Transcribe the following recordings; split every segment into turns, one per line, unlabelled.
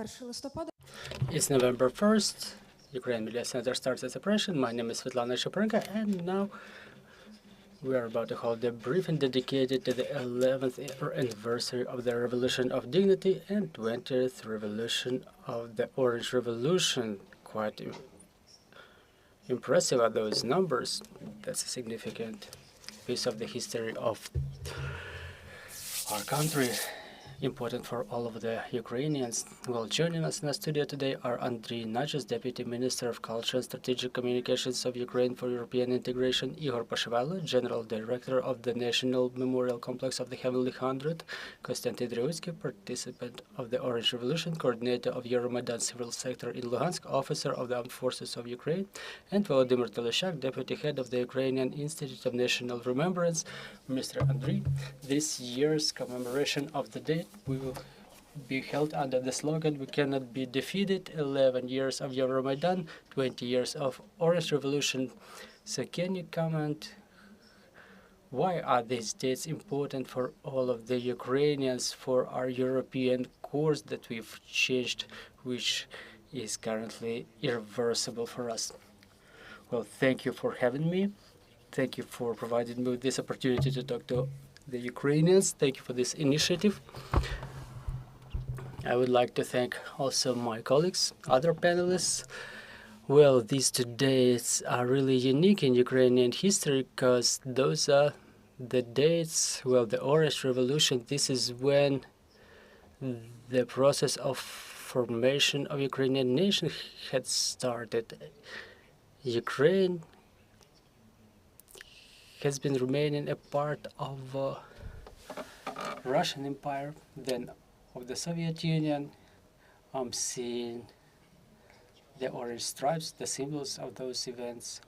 1 листопада.
It's November 1st. Ukraine Media Center starts its operation. My name is Svetlana Shaparenko, and now we are about to hold a briefing dedicated to the 11th anniversary of the Revolution of Dignity and 20th revolution of the Orange Revolution. Quite impressive are those numbers. That's a significant piece of the history of our country, important for all of the Ukrainians. Well, joining us in the studio today are Andrii, Nadzhos, Deputy Minister of Culture and Strategic Communications of Ukraine for European Integration, Ihor, Poshyvailo, General Director of the National Memorial Complex of the Heavenly Hundred, Kostiantyn Rieutskyi, participant of the Orange Revolution, Coordinator of Euromaidan Civil Sector in Luhansk, Officer of the Armed Forces of Ukraine, and Volodymyr Tylishchak, Deputy Head of the Ukrainian Institute of National Remembrance. Mr. Andrii, this year's commemoration of the date will be held under the slogan, "We cannot be defeated," 11 years of Euromaidan, 20 years of Orange Revolution. So can you comment, why are these dates important for all of the Ukrainians, for our European course that we've changed, which is currently irreversible for us? Well, thank you for having me. Thank you for providing me with this opportunity to talk to the Ukrainians. Thank you for this initiative. I would like to thank also my colleagues, other panelists. Well, these two dates are really unique in Ukrainian history because those are the dates, well, the Orange Revolution, this is when the process of formation of Ukrainian nation had started. Ukraine has been remaining a part of Russian Empire, then of the Soviet Union. I'm seeing the orange stripes, the symbols of those events.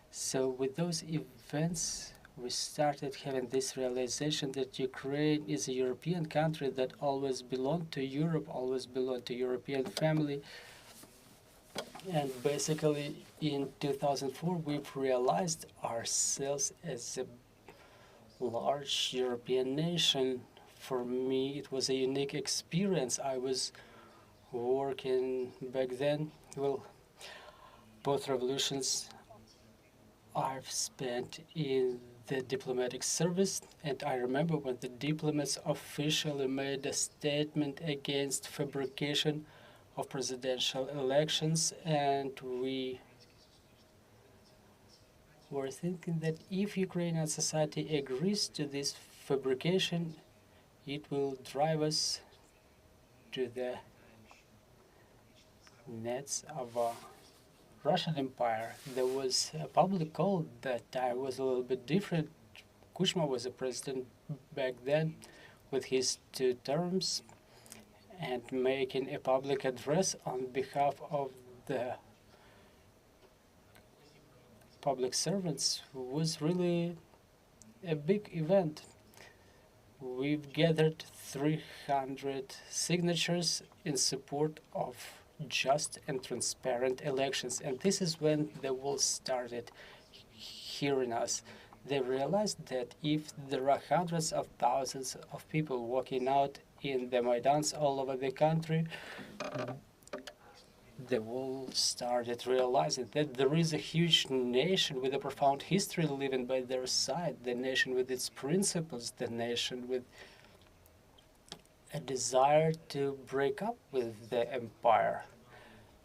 So with those events, we started having this realization that Ukraine is a European country that always belonged to Europe, always belonged to European family. And basically in 2004, we've realized ourselves as a large European nation. For me, it was a unique experience. I was working back then. Well, both revolutions I've spent in the diplomatic service, and I remember when the diplomats officially made a statement against fabrication of presidential elections, and we were thinking that if Ukrainian society agrees to this fabrication, it will drive us to the nets of Russian Empire. There was a public call that time was a little bit different. Kuchma was the president back then with his 2 terms, and making a public address on behalf of the public servants was really a big event. We've gathered 300 signatures in support of just and transparent elections, and this is when the world started hearing us. They realized that if there are hundreds of thousands of people walking out in the Maidans all over the country, the world started realizing that there is a huge nation with a profound history living by their side, the nation with its principles, the nation with a desire to break up with the empire.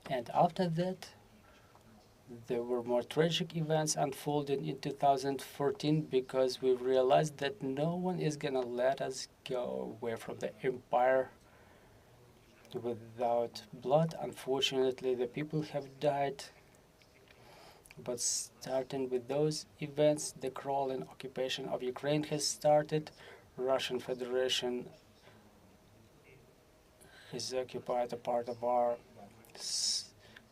And after that, there were more tragic events unfolding in 2014 because we realized that no one is going to let us go away from the empire without blood. Unfortunately, the people have died. But starting with those events, the crawling occupation of Ukraine has started. Russian Federation has occupied a part of our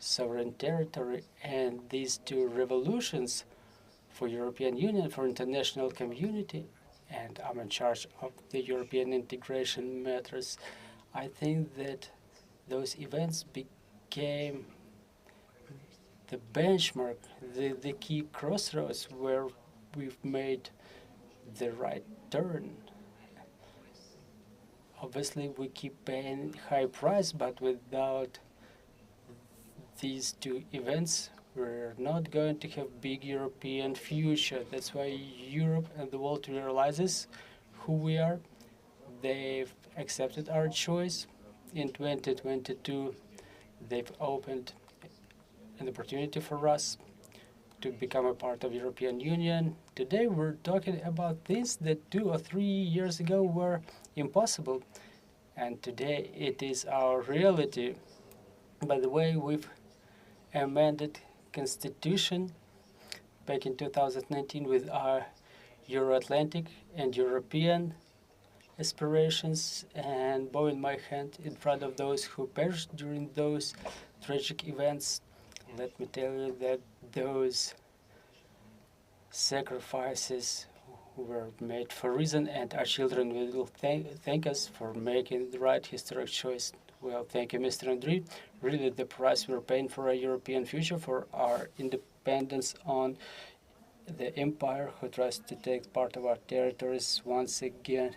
sovereign territory, and these 2 revolutions for European Union, for international community, and I'm in charge of the European integration matters. I think that those events became the benchmark, the key crossroads where we've made the right turn. Obviously, we keep paying high price, but without these two events, we're not going to have big European future. That's why Europe and the world realizes who we are. They've accepted our choice. In 2022, they've opened an opportunity for us to become a part of European Union. Today, we're talking about things that 2 or 3 years ago were impossible, and today it is our reality. By the way, we've amended Constitution back in 2019 with our Euro-Atlantic and European aspirations, and bowing my hand in front of those who perished during those tragic events. Let me tell you that those sacrifices were made for reason, and our children will thank us for making the right historic choice. Well, thank you, Mr. Andrii. Really, the price we're paying for a European future, for our independence on the empire who tries to take part of our territories once again,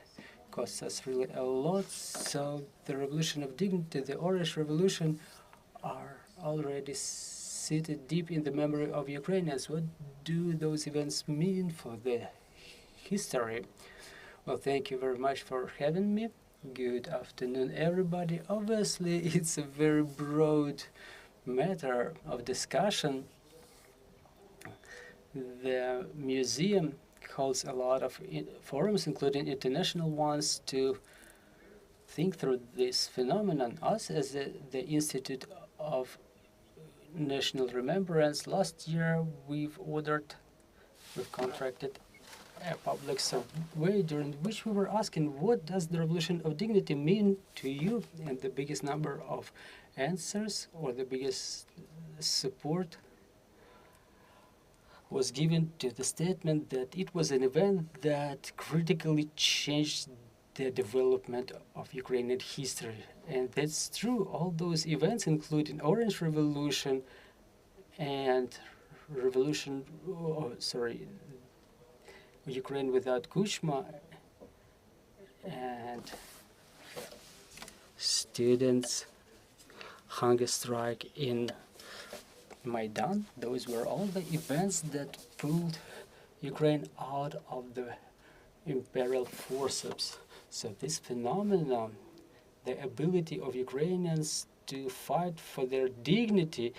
costs us really a lot. So the revolution of dignity, the Orange Revolution, are already seated deep in the memory of Ukrainians. What do those events mean for the history? Well, thank you very much for having me. Good afternoon, everybody. Obviously, it's a very broad matter of discussion. The museum holds a lot of forums, including international ones, to think through this phenomenon. Us, as the Institute of National Remembrance, last year we've contracted a public survey during which we were asking, what does the Revolution of Dignity mean to you? And the biggest number of answers, or the biggest support, was given to the statement that it was an event that critically changed the development of Ukrainian history. And that's true. All those events, including Orange Revolution and Ukraine without Kuchma, and students' hunger strike in Maidan, those were all the events that pulled Ukraine out of the imperial forceps. So this phenomenon, the ability of Ukrainians to fight for their dignity,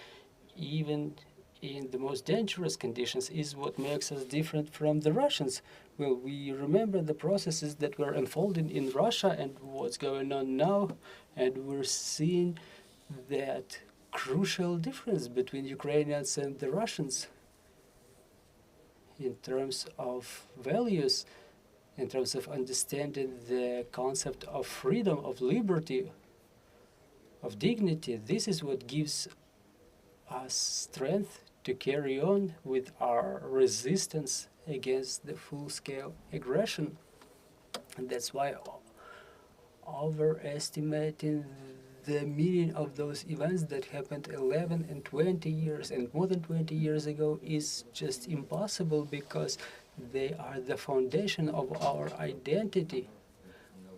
even in the most dangerous conditions, is what makes us different from the Russians. Well, we remember the processes that were unfolding in Russia and what's going on now, and we're seeing that crucial difference between Ukrainians and the Russians in terms of values, in terms of understanding the concept of freedom, of liberty, of dignity. This is what gives us strength to carry on with our resistance against the full-scale aggression. And that's why overestimating the meaning of those events that happened 11 and 20 years and more than 20 years ago is just impossible, because they are the foundation of our identity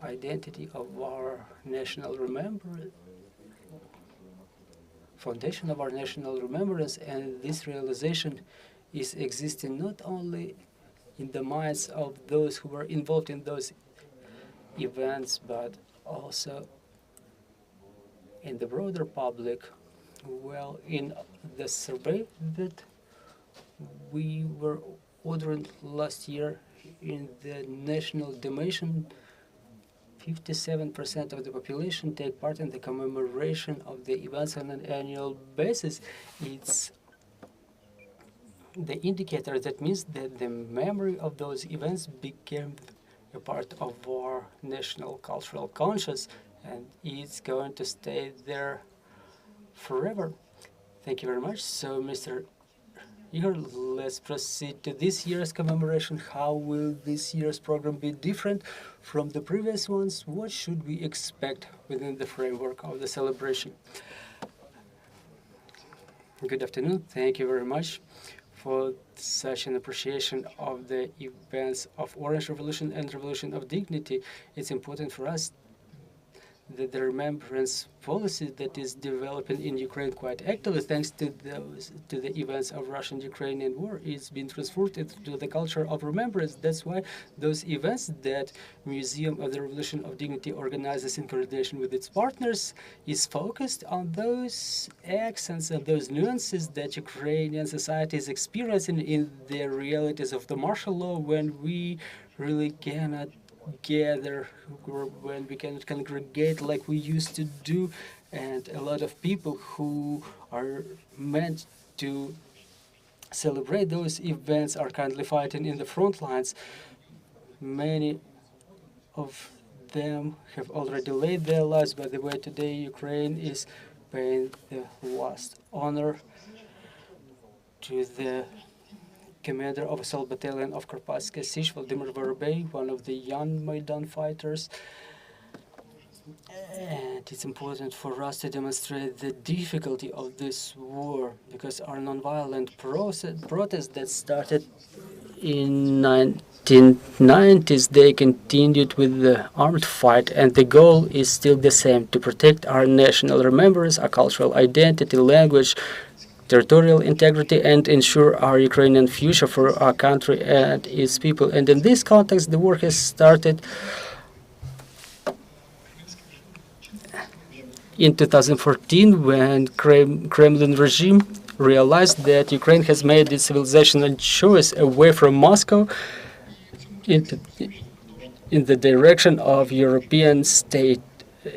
of our national remembrance. Foundation of our national remembrance, and this realization is existing not only in the minds of those who were involved in those events, but also in the broader public. Well, in the survey that we were ordering last year in the national dimension, 57% of the population take part in the commemoration of the events on an annual basis. It's the indicator that means that the memory of those events became a part of our national cultural conscience, and it's going to stay there forever. Thank you very much. So, Mr. Ihor, let's proceed to this year's commemoration. How will this year's program be different from the previous ones? What should we expect within the framework of the celebration? Good afternoon. Thank you very much for such an appreciation of the events of Orange Revolution and Revolution of Dignity. It's important for us that the remembrance policy that is developing in Ukraine quite actively, thanks to the events of Russian-Ukrainian war, is being transformed into the culture of remembrance. That's why those events that Museum of the Revolution of Dignity organizes in coordination with its partners is focused on those accents and those nuances that Ukrainian society is experiencing in the realities of the martial law, when we really cannot gather, or when we cannot congregate like we used to do, and a lot of people who are meant to celebrate those events are currently fighting in the front lines. Many of them have already laid their lives. By the way, today Ukraine is paying the last honor to the commander of Assault Battalion of Karpatskaya Sich, Volodymyr, one of the young Maidan fighters. And it's important for us to demonstrate the difficulty of this war, because our nonviolent protest that started in 1990s, they continued with the armed fight, and the goal is still the same: to protect our national remembrance, our cultural identity, language, territorial integrity, and ensure our Ukrainian future for our country and its people. And in this context, the war has started in 2014, when Kremlin regime realized that Ukraine has made its civilizational choice away from Moscow in the direction of European state.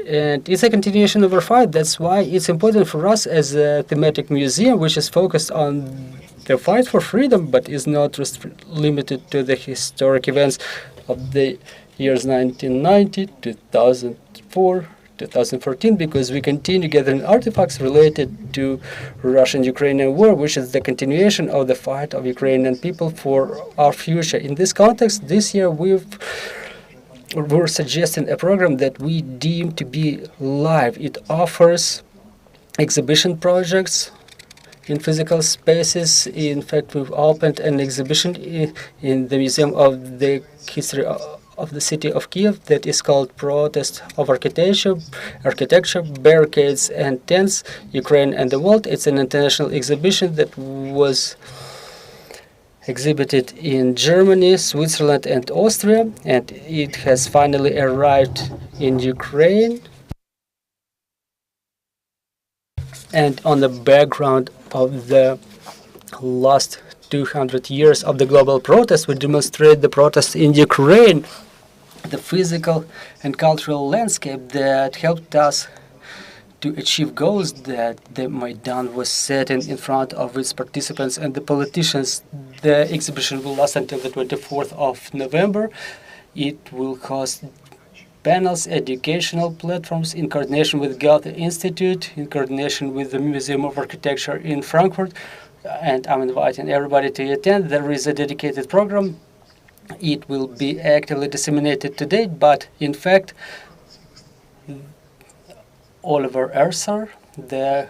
And it's a continuation of our fight. That's why it's important for us as a thematic museum, which is focused on the fight for freedom, but is not limited to the historic events of the years 1990, 2004, 2014, because we continue gathering artifacts related to Russian-Ukrainian war, which is the continuation of the fight of Ukrainian people for our future. In this context, this year we're suggesting a program that we deem to be live. It offers exhibition projects in physical spaces. In fact, we've opened an exhibition in the Museum of the History of the City of Kiev that is called Protest of Architecture, Barricades and Tents, Ukraine and the World. It's an international exhibition that was exhibited in Germany, Switzerland, and Austria, and it has finally arrived in Ukraine. And on the background of the last 200 years of the global protest, we demonstrate the protest in Ukraine, the physical and cultural landscape that helped us to achieve goals that the Maidan was setting in front of its participants and the politicians. The exhibition will last until the 24th of November. It will host panels, educational platforms in coordination with Goethe Institute, in coordination with the Museum of Architecture in Frankfurt, and I'm inviting everybody to attend. There is a dedicated program. It will be actively disseminated today, but in fact, Oliver Erser, the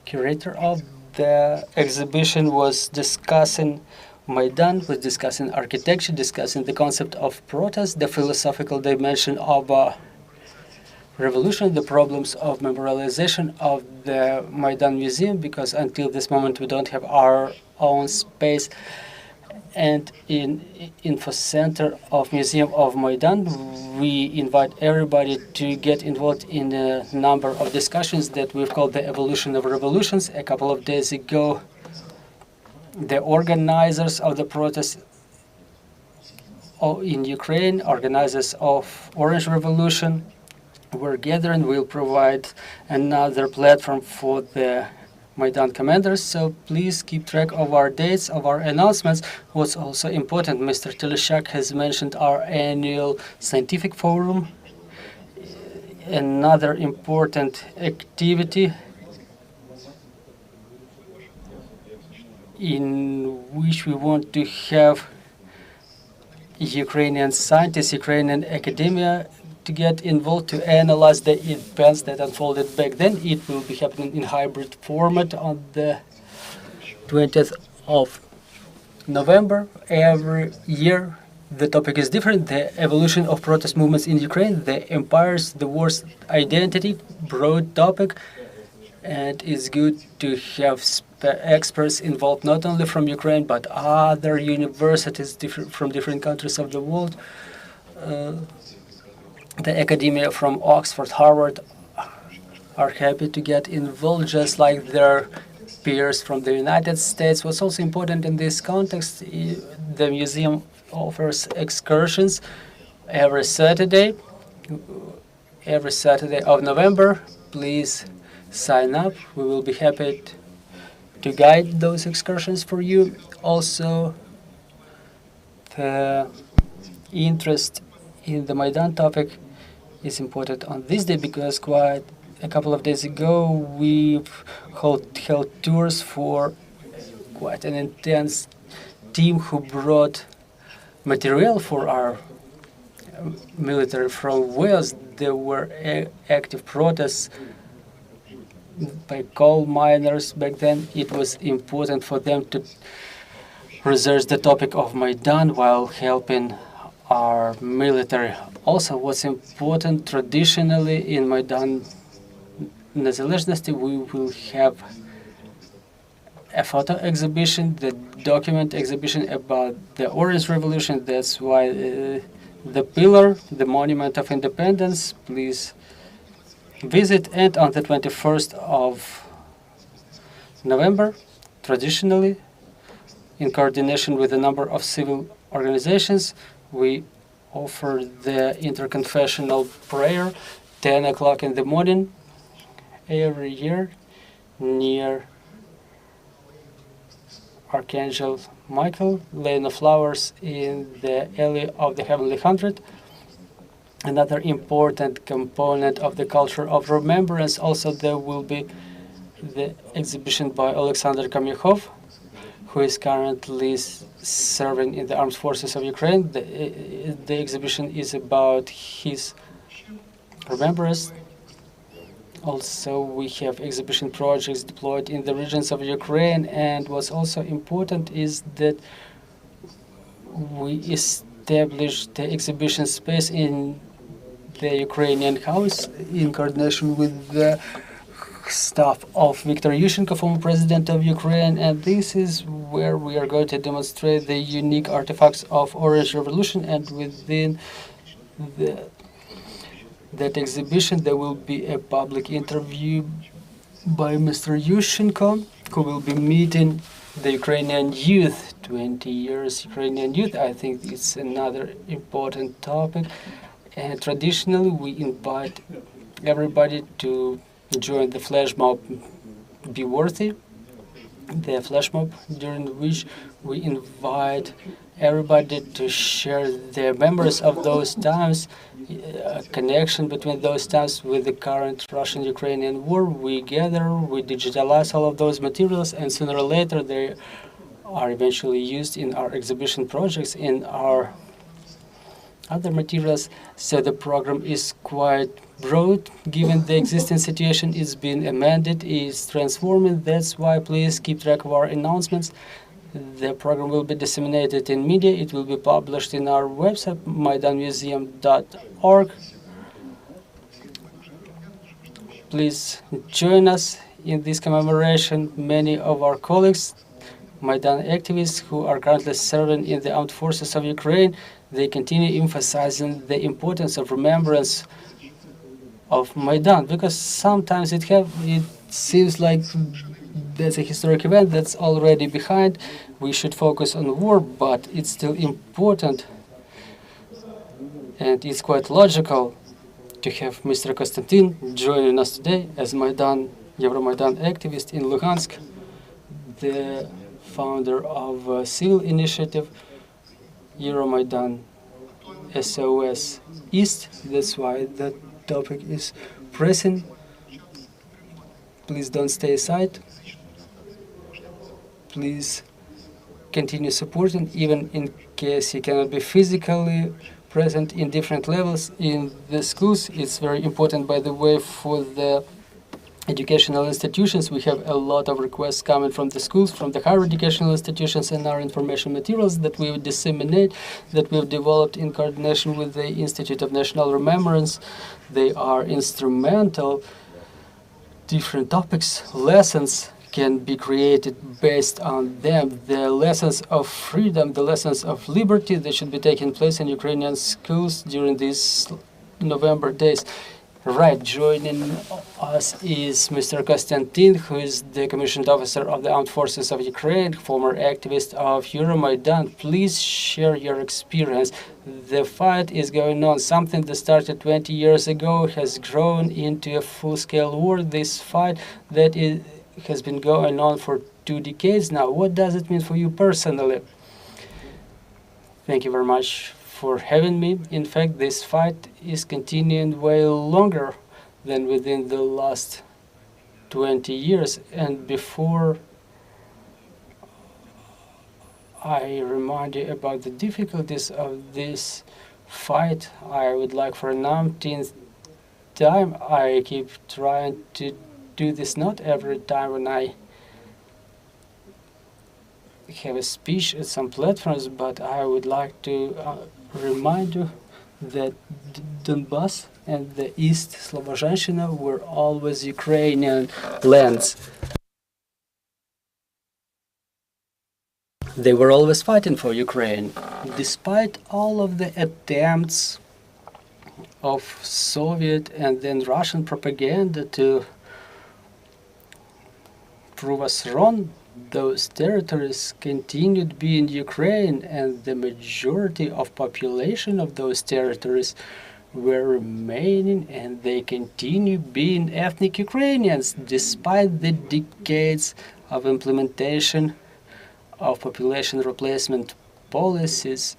curator of the exhibition, was discussing Maidan, was discussing architecture, discussing the concept of protest, the philosophical dimension of revolution, the problems of memorialization of the Maidan Museum, because until this moment we don't have our own space. And in Info Center of Museum of Maidan, we invite everybody to get involved in a number of discussions that we've called the Evolution of Revolutions. A couple of days ago, the organizers of the protest in Ukraine, organizers of Orange Revolution, were gathering. We'll provide another platform for the Maidan commanders, so please keep track of our dates, of our announcements. What's also important, Mr. Tylishchak has mentioned our annual scientific forum. Another important activity in which we want to have Ukrainian scientists, Ukrainian academia to get involved to analyze the events that unfolded back then. It will be happening in hybrid format on the 20th of November. Every year the topic is different. The evolution of protest movements in Ukraine, the empires, the war's identity, broad topic, and it's good to have experts involved not only from Ukraine but other universities from different countries of the world. The academia from Oxford, Harvard are happy to get involved, just like their peers from the United States. What's also important in this context, the museum offers excursions every Saturday of November. Please sign up. We will be happy to guide those excursions for you. Also, the interest in the Maidan topic is important on this day because quite a couple of days ago we held tours for quite an intense team who brought material for our military from Wales. There were active protests by coal miners back then. It was important for them to research the topic of Maidan while helping our military. Also, what's important, traditionally in Maidan Nezalezhnosti, we will have a photo exhibition, the document exhibition about the Orange Revolution. That's why the pillar, the Monument of Independence, please visit. And on the 21st of November, traditionally, in coordination with a number of civil organizations, we offer the interconfessional prayer, 10 o'clock in the morning, every year, near Archangel Michael, laying of flowers in the alley of the Heavenly Hundred. Another important component of the culture of remembrance, also there will be the exhibition by Alexander Kamykhov, who is currently serving in the armed forces of Ukraine. The exhibition is about his remembrance. Also, we have exhibition projects deployed in the regions of Ukraine, and what's also important is that we established the exhibition space in the Ukrainian house in coordination with the staff of Viktor Yushchenko, former president of Ukraine, and this is where we are going to demonstrate the unique artifacts of Orange Revolution. And within that exhibition there will be a public interview by Mr. Yushchenko, who will be meeting the Ukrainian youth, 20 years Ukrainian youth. I think it's another important topic, and traditionally we invite everybody to join the flash mob Be Worthy, the flash mob during which we invite everybody to share their memories of those times, a connection between those times with the current Russian-Ukrainian war. We gather, we digitalize all of those materials, and sooner or later they are eventually used in our exhibition projects, in our other materials. So the program is quite broad. Given the existing situation, it's been amended, it's transforming. That's why please keep track of our announcements. The program will be disseminated in media. It will be published in our website, maidanmuseum.org. Please join us in this commemoration. Many of our colleagues, Maidan activists who are currently serving in the armed forces of Ukraine, they continue emphasizing the importance of remembrance of Maidan, because sometimes it seems like that's a historic event that's already behind. We should focus on war, but it's still important, and it's quite logical to have Mr. Kostiantyn joining us today as Euromaidan activist in Luhansk, the founder of a civil initiative, Euromaidan SOS East. That's why that topic is pressing. Please don't stay aside. Please continue supporting, even in case you cannot be physically present in different levels in the schools. It's very important, by the way, for the educational institutions. We have a lot of requests coming from the schools, from the higher educational institutions, and our information materials that we disseminate, that we've developed in coordination with the Institute of National Remembrance. They are instrumental. Different topics, lessons can be created based on them. The lessons of freedom, the lessons of liberty, they should be taking place in Ukrainian schools during these November days. Right, joining us is Mr. Kostiantyn, who is the commissioned officer of the Armed Forces of Ukraine, former activist of Euromaidan. Please share your experience. The fight is going on. Something that started 20 years ago has grown into a full-scale war. This fight that has been going on for 2 decades now. What does it mean for you personally? Thank you very much for having me. In fact, this fight is continuing way longer than within the last 20 years. And before I remind you about the difficulties of this fight, I would like for an umpteenth time, I keep trying to do this not every time when I have a speech at some platforms, but I would like to remind you that Donbass and the East Slobozhenщina were always Ukrainian lands. They were always fighting for Ukraine, despite all of the attempts of Soviet and then Russian propaganda to prove us wrong. Those territories continued being Ukraine, and the majority of population of those territories were remaining, and they continue being ethnic Ukrainians despite the decades of implementation of population replacement policies.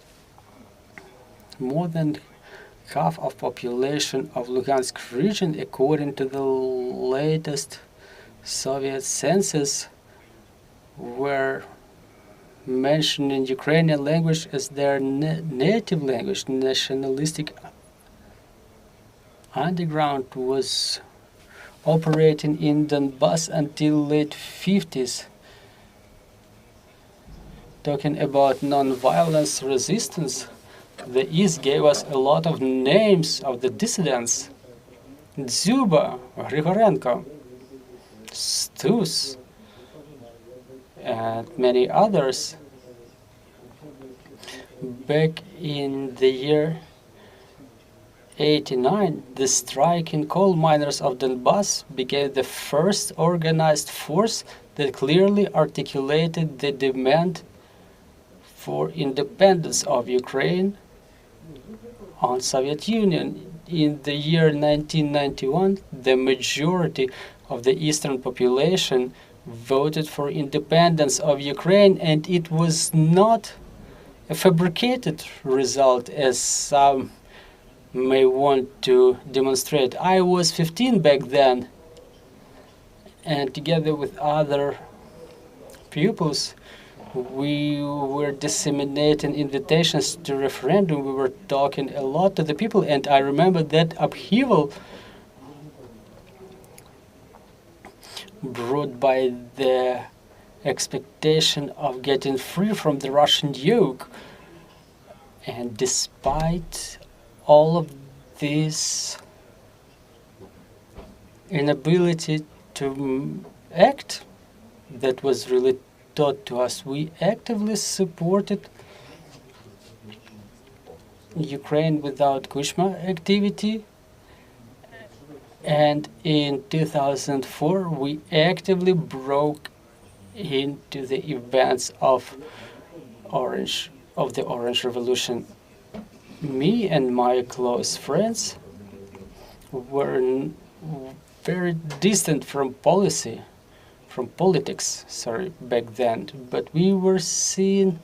More than half of population of Luhansk region, according to the latest Soviet census, were mentioning Ukrainian language as their native language. Nationalistic underground was operating in Donbass until late 50s. Talking about non-violence resistance, the East gave us a lot of names of the dissidents. Dzyuba, Grigorenko, Stus, and many others. Back in the year 89, the striking coal miners of Donbass became the first organized force that clearly articulated the demand for independence of Ukraine on Soviet Union. In the year 1991, the majority of the eastern population voted for independence of Ukraine, and it was not a fabricated result as some may want to demonstrate. I was 15 back then, and together with other pupils, we were disseminating invitations to referendum. We were talking a lot to the people, and I remember that upheaval brought by the expectation of getting free from the Russian yoke. And despite all of this inability to act that was really taught to us, we actively supported Ukraine without Kuchma activity. And in 2004, we actively broke into the events of the Orange Revolution. Me and my close friends were very distant from politics, back then. But we were seeing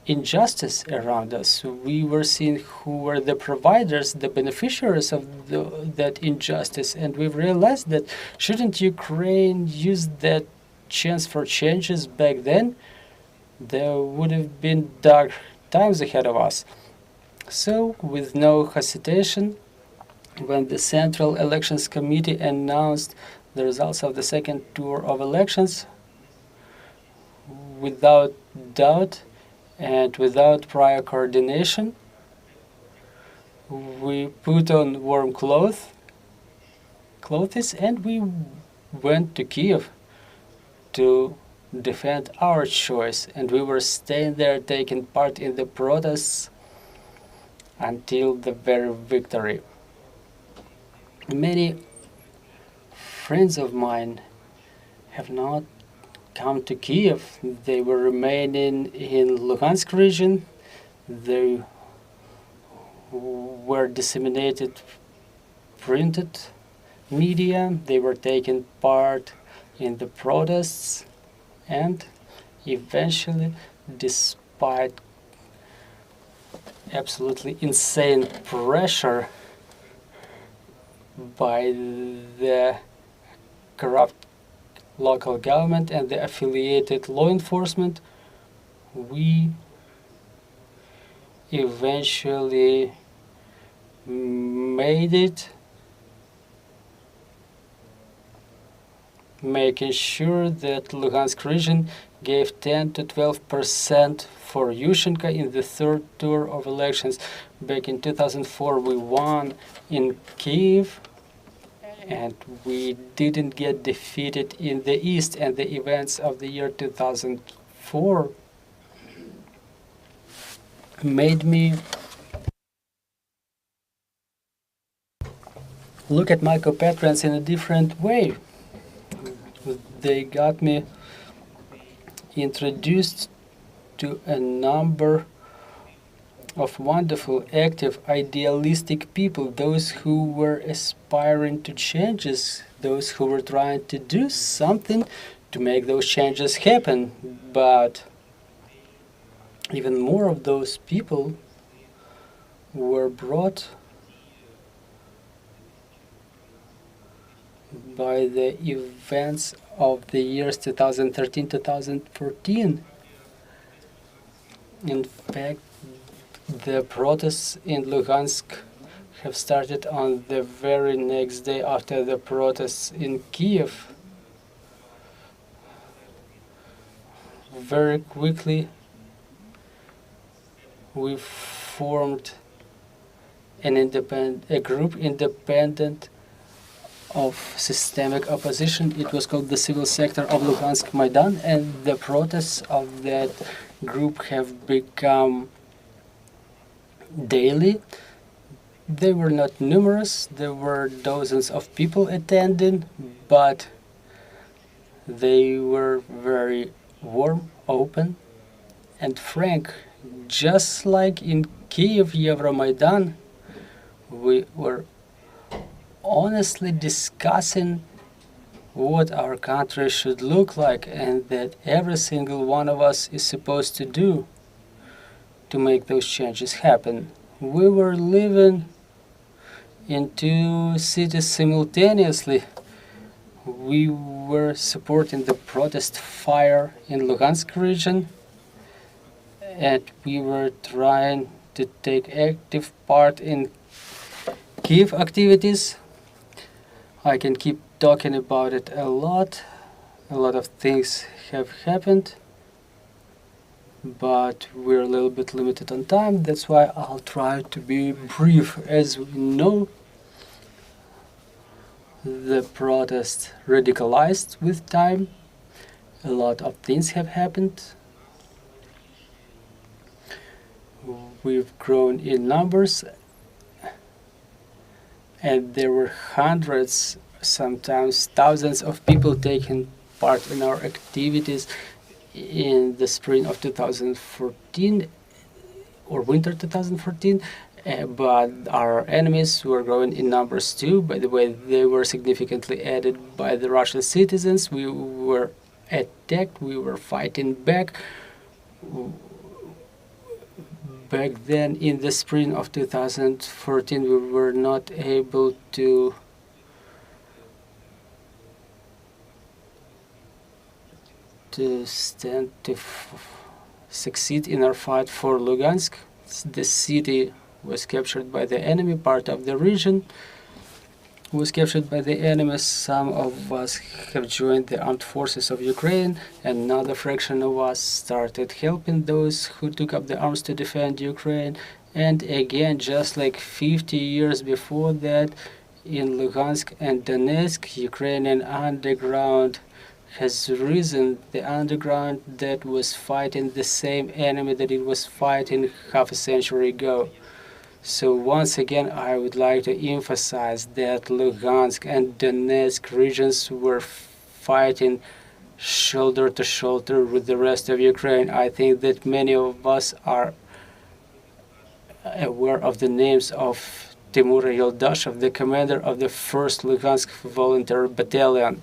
injustice around us. We were seeing who were the providers, the beneficiaries of that injustice, and we realized that shouldn't Ukraine use that chance for changes back then? There would have been dark times ahead of us. So, with no hesitation, when the Central Elections Committee announced the results of the second tour of elections, without doubt and without prior coordination, we put on warm clothes and we went to Kiev to defend our choice, and we were staying there taking part in the protests until the very victory. Many friends of mine have not come to Kiev. They were remaining in Luhansk region. They were disseminated printed media. They were taking part in the protests, and eventually, despite absolutely insane pressure by the corrupt local government and the affiliated law enforcement, we eventually made it, making sure that Luhansk region gave 10 to 12% for Yushchenko in the third tour of elections. Back in 2004 we won in Kiev, and we didn't get defeated in the east, and the events of the year 2004 made me look at my compatriots in a different way. They got me introduced to a number of wonderful, active, idealistic people, those who were aspiring to changes, those who were trying to do something to make those changes happen. But even more of those people were brought by the events of the years 2013-2014. In fact, the protests in Luhansk have started on the very next day after the protests in Kiev. Very quickly, we formed a group independent of systemic opposition. It was called the Civil Sector of Luhansk Maidan, and the protests of that group have become daily. They were not numerous, there were dozens of people attending, but they were very warm, open, and frank. Just like in Kiev Euromaidan, we were honestly discussing what our country should look like and that every single one of us is supposed to do to make those changes happen. We were living in two cities simultaneously. We were supporting the protest fire in Luhansk region, and we were trying to take active part in Kiev activities. I can keep talking about it a lot. A lot of things have happened, but we're a little bit limited on time. That's why I'll try to be brief. As we know, the protest radicalized with time. A lot of things have happened. We've grown in numbers, and there were hundreds, sometimes thousands of people taking part in our activities in the spring of 2014 or winter 2014. But our enemies were growing in numbers too. By the way, they were significantly added by the Russian citizens. We were attacked, we were fighting back. Back then, in the spring of 2014, we were not able to succeed in our fight for Lugansk. The city was captured by the enemy. Part of the region was captured by the enemy. Some of us have joined the armed forces of Ukraine. Another fraction of us started helping those who took up the arms to defend Ukraine. And again, just like 50 years before that, in Luhansk and Donetsk, Ukrainian underground has risen, the underground that was fighting the same enemy that it was fighting half a century ago. So once again, I would like to emphasize that Luhansk and Donetsk regions were fighting shoulder to shoulder with the rest of Ukraine. I think that many of us are aware of the names of Timur Yoldashov, the commander of the 1st Luhansk Volunteer Battalion,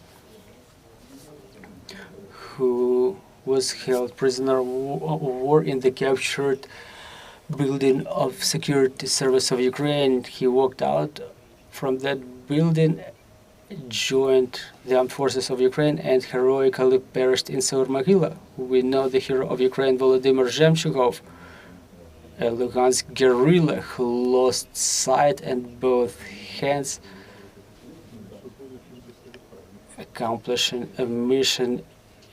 who was held prisoner of war in the captured building of Security Service of Ukraine. He walked out from that building, joined the armed forces of Ukraine, and heroically perished in Saur-Mohyla. We know the hero of Ukraine, Volodymyr Zemchugov, a Luhansk guerrilla who lost sight and both hands, accomplishing a mission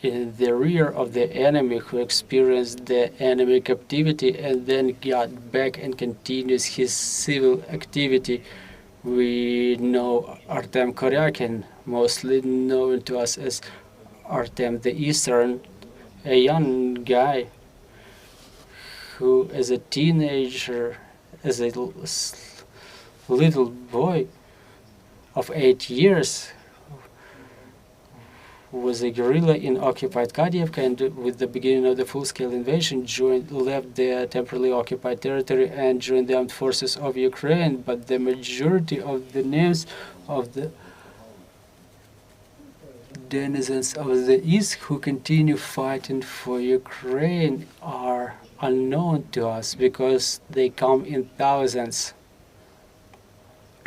in the rear of the enemy, who experienced the enemy captivity and then got back and continues his civil activity. We know Artem Koryakin, mostly known to us as Artem the Eastern, a young guy who, as a teenager, as a little boy of 8 years, was a guerrilla in occupied Kadievka, and with the beginning of the full-scale invasion, left the temporarily occupied territory and joined the armed forces of Ukraine. But the majority of the names of the denizens of the East who continue fighting for Ukraine are unknown to us because they come in thousands.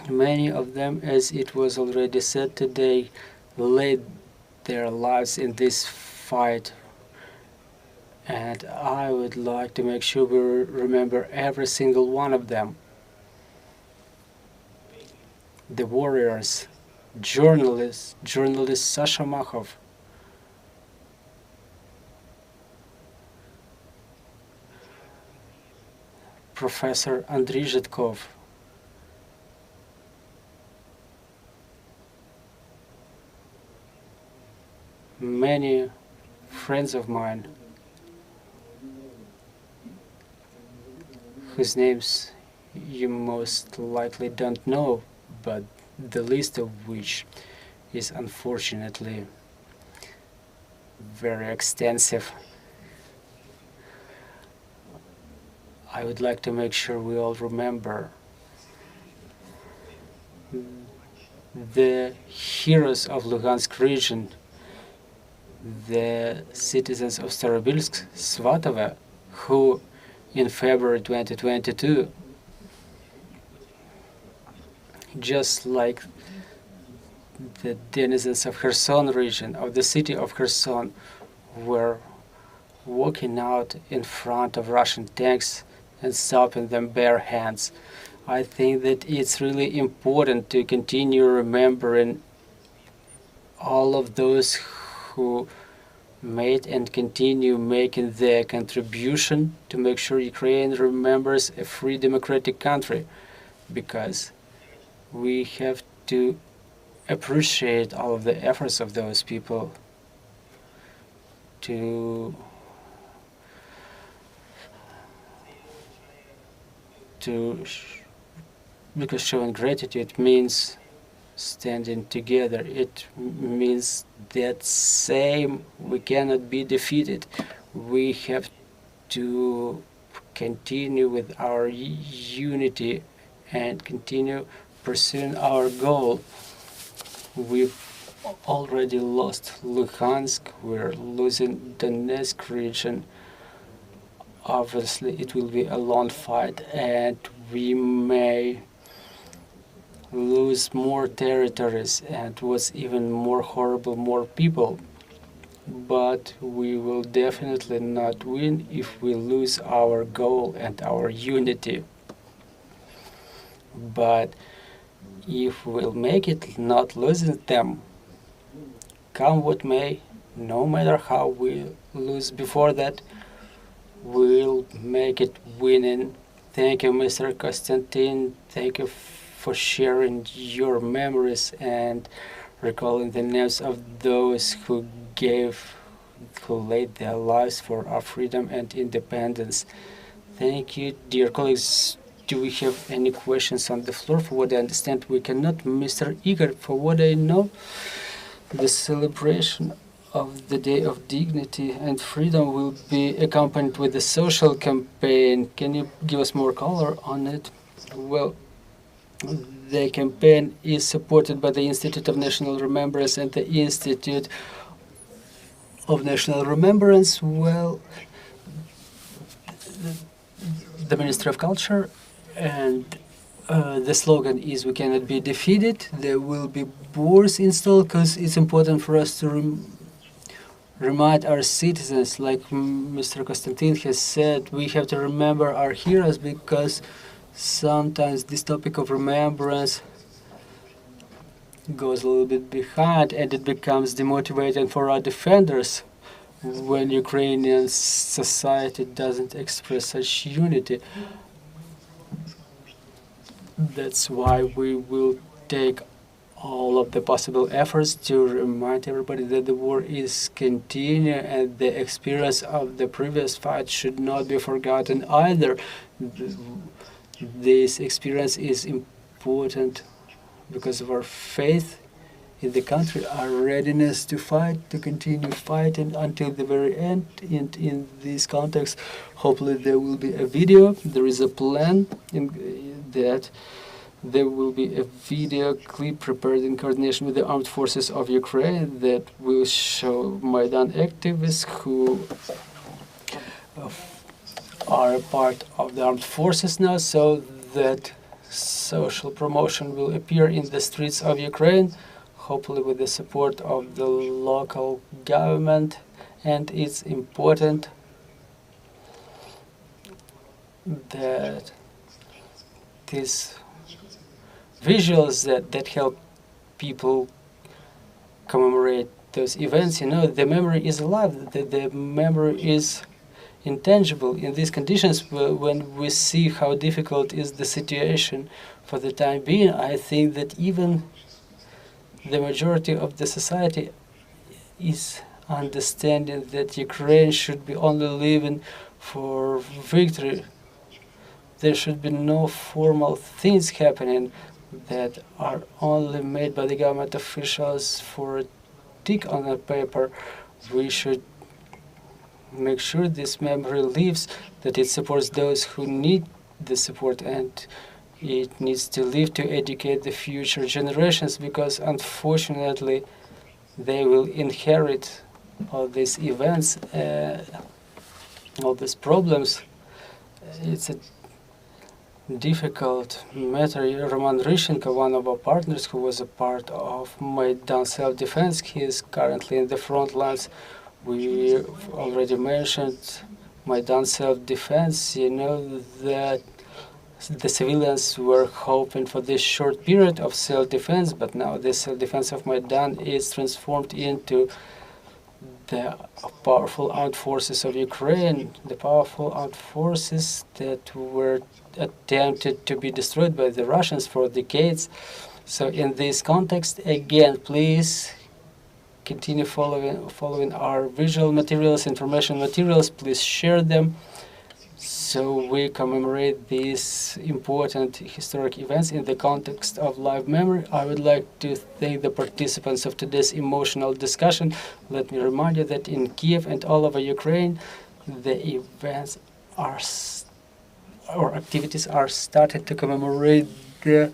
Many of them, as it was already said today, laid their lives in this fight, and I would like to make sure we remember every single one of them. The warriors, journalist Sasha Makhov, Professor Andrii Zhitkov, many friends of mine whose names you most likely don't know, but the list of which is unfortunately very extensive. I would like to make sure we all remember the heroes of Luhansk region, the citizens of Starobilsk, Svatovo, who in February 2022, just like the denizens of Kherson region, of the city of Kherson, were walking out in front of Russian tanks and stopping them bare hands. I think that it's really important to continue remembering all of those who made and continue making their contribution to make sure Ukraine remembers a free democratic country, because we have to appreciate all of the efforts of those people because showing gratitude means standing together. It means that we cannot be defeated. We have to continue with our unity and continue pursuing our goal. We've already lost Luhansk, we're losing Donetsk region. Obviously, it will be a long fight, and we may lose more territories, and what's even more horrible, more people. But we will definitely not win if we lose our goal and our unity. but if we'll make it not losing them, come what may, no matter how we lose before that, we'll make it winning. Thank you, Mr. Kostiantyn. Thank you for sharing your memories and recalling the names of those who laid their lives for our freedom and independence. Thank you, dear colleagues. Do we have any questions on the floor? For what I understand, we cannot. Mr. Ihor, for what I know, the celebration of the Day of Dignity and Freedom will be accompanied with a social campaign. Can you give us more color on it? Well, the campaign is supported by the Institute of National Remembrance and the Institute of National Remembrance. Well, the Ministry of Culture, and the slogan is "We cannot be defeated." There will be boards installed because it's important for us to remind our citizens, like Mr. Kostiantyn has said, we have to remember our heroes, because sometimes this topic of remembrance goes a little bit behind and it becomes demotivating for our defenders when Ukrainian society doesn't express such unity. That's why we will take all of the possible efforts to remind everybody that the war is continuing and the experience of the previous fight should not be forgotten either. This experience is important because of our faith in the country, our readiness to fight, to continue fighting until the very end. And in this context, hopefully there will be a video. There is a plan that there will be a video clip prepared in coordination with the armed forces of Ukraine that will show Maidan activists who are a part of the armed forces now, so that social promotion will appear in the streets of Ukraine, hopefully with the support of the local government. And it's important that these visuals that help people commemorate those events, the memory is alive, the memory is intangible. In these conditions, when we see how difficult is the situation for the time being, I think that even the majority of the society is understanding that Ukraine should be only living for victory. There should be no formal things happening that are only made by the government officials for a tick on a paper. We should make sure this memory lives, that it supports those who need the support, and it needs to live to educate the future generations, because unfortunately they will inherit all these events, all these problems. It's a difficult matter. Roman Ryshenko, one of our partners who was a part of Maidan self-defense, he is currently in the front lines. We already mentioned Maidan self-defense. You know that the civilians were hoping for this short period of self-defense, but now the self-defense of Maidan is transformed into the powerful armed forces of Ukraine, the powerful armed forces that were attempted to be destroyed by the Russians for decades. So in this context, again, please continue following our visual materials, information materials. Please share them so we commemorate these important historic events in the context of live memory. I would like to thank the participants of today's emotional discussion. Let me remind you that in Kiev and all over Ukraine, the events or activities are started to commemorate the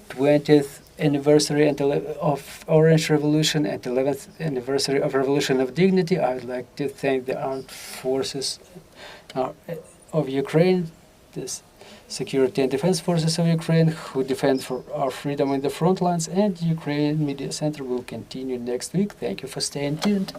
20th anniversary of Orange Revolution and 11th anniversary of Revolution of Dignity. I would like to thank the armed forces of Ukraine, the security and defense forces of Ukraine, who defend for our freedom in the front lines, and Ukraine Media Center will continue next week. Thank you for staying tuned.